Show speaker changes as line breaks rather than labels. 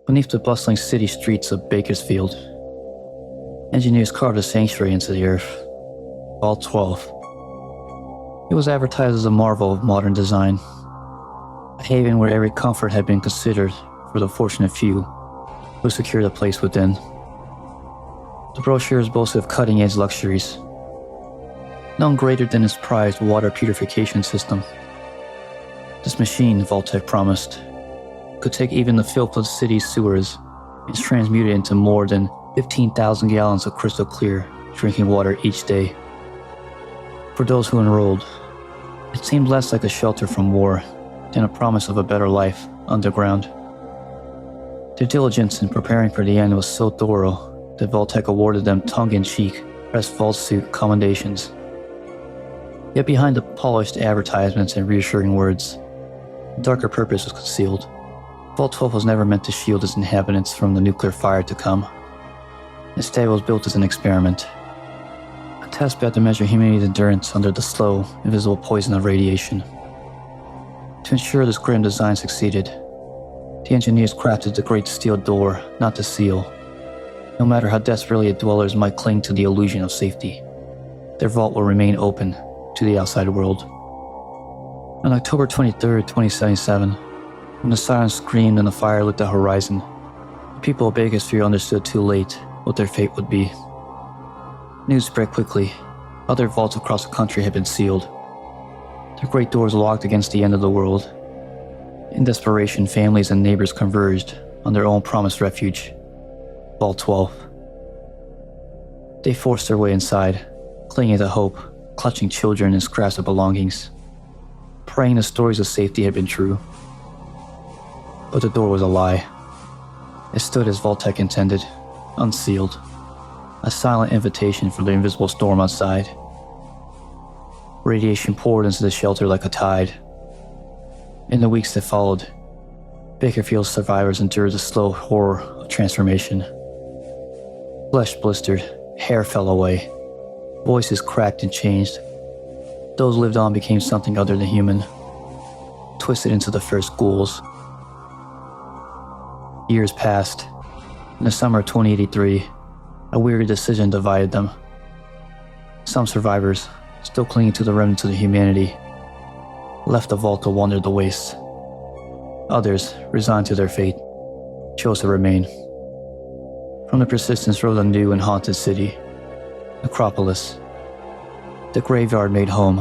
Beneath the bustling city streets of Bakersfield, engineers carved a sanctuary into the earth, Vault-12. It was advertised as a marvel of modern design, a haven where every comfort had been considered for the fortunate few who secured a place within. The brochures boasted of cutting-edge luxuries, none greater than its prized water purification system. This machine, Vault-Tec promised, could take even the filth of the city's sewers and transmute it into more than 15,000 gallons of crystal clear drinking water each day. For those who enrolled, it seemed less like a shelter from war than a promise of a better life underground. Their diligence in preparing for the end was so thorough that Vault-Tec awarded them tongue-in-cheek press vault suit commendations. Yet behind the polished advertisements and reassuring words, a darker purpose was concealed. Vault-12 was never meant to shield its inhabitants from the nuclear fire to come. Instead, it was built as an experiment, a test bed to measure humanity's endurance under the slow, invisible poison of radiation. To ensure this grim design succeeded, the engineers crafted the great steel door not to seal. No matter how desperately dwellers might cling to the illusion of safety, their vault will remain open to the outside world. On October 23, 2077, when the sirens screamed and the fire lit the horizon, the people of Bakersfield understood too late what their fate would be. News spread quickly. Other vaults across the country had been sealed, their great doors locked against the end of the world. In desperation, families and neighbors converged on their own promised refuge, Vault-12. They forced their way inside, clinging to hope, clutching children and scraps of belongings, praying the stories of safety had been true. But the door was a lie. It stood as Vault-Tec intended, unsealed, a silent invitation for the invisible storm outside. Radiation poured into the shelter like a tide. In the weeks that followed, Bakerfield's survivors endured the slow horror of transformation. Flesh blistered, hair fell away, voices cracked and changed. Those who lived on became something other than human, twisted into the first ghouls. Years passed. In the summer of 2083, a weary decision divided them. Some survivors, still clinging to the remnants of their humanity, left the vault to wander the wastes. Others, resigned to their fate, chose to remain. From the persistence rose a new and haunted city, Necropolis. The graveyard made home,